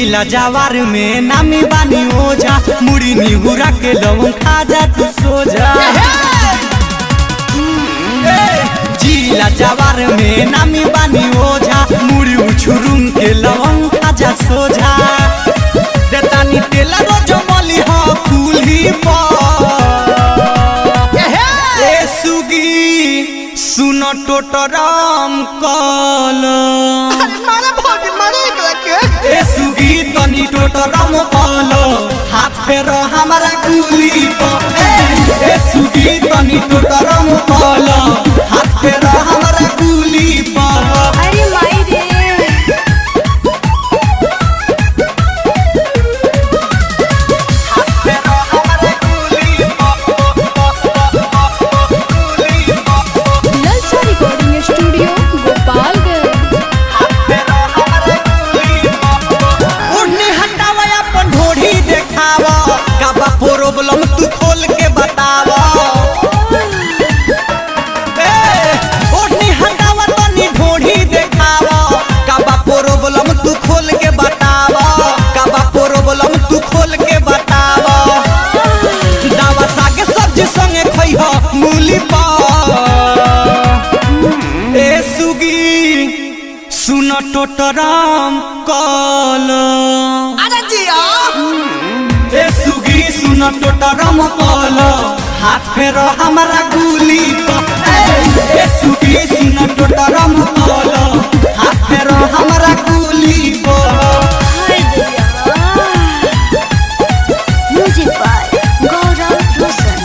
जिला जवार में नामी बानी ओझा मुड़ी निहुरा के लवंग खा जा तू सोझा। जिला जवार में नामी बानी ओझा मुड़ी उछुरुम के लवंग खा जा सोझा। देतानी तेला रोजो मली हो कुल्ही ए सुगी सुनो टोटराम कल ए सुगी तनी टोटराम कल हाथ फेर हमारा कुली ए सुगी तनी टोटराम कल हाथ फेर हमारा कुली अरे माई रे प्रॉब्लम तू खोल के बतावा ओढ़नी हटावा तनी ढोढ़ी देखावा काबा प्रॉब्लम तू खोल के बतावा काबा प्रॉब्लम तू खोल के बतावा दावा सागे सब्जी संगे खइहो मूली पा ए सुगी सुन टोटराम कल अरे जिया ए सुगी सुन टोटराम कल हाथ फेर हमारा गुली ए सुगी सुन टोटराम कल हाथ फेर हमारा गुली म्यूजिक बाय गौरव रोशन।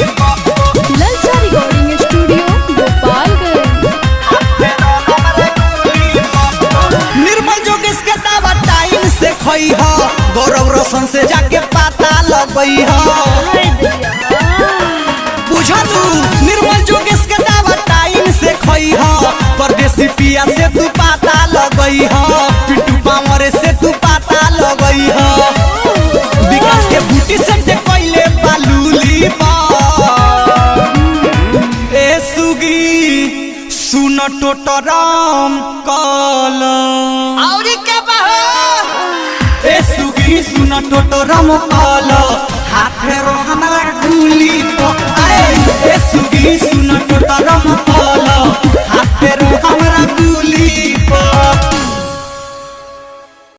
ललचा रिकॉर्डिंग स्टूडियो गोपालगंज। निर्मल जोगेश के दावा टाइम से खई हो गौरव रोशन से जाके पता लगई हो बुझलू निर्मल जोगेश के दावा टाइम से खई हो परदेसी पिया से तू पता लगई हो पिंटू पामरे से तू पता लगई हो विकास के बूटी से कइले बालूली पा ए सुगी सुन टोटराम कल औरी के बहो ए सुगी सुन टोटराम कल हाथ फेरो हमारा गुली ए सुगी सुन टोटराम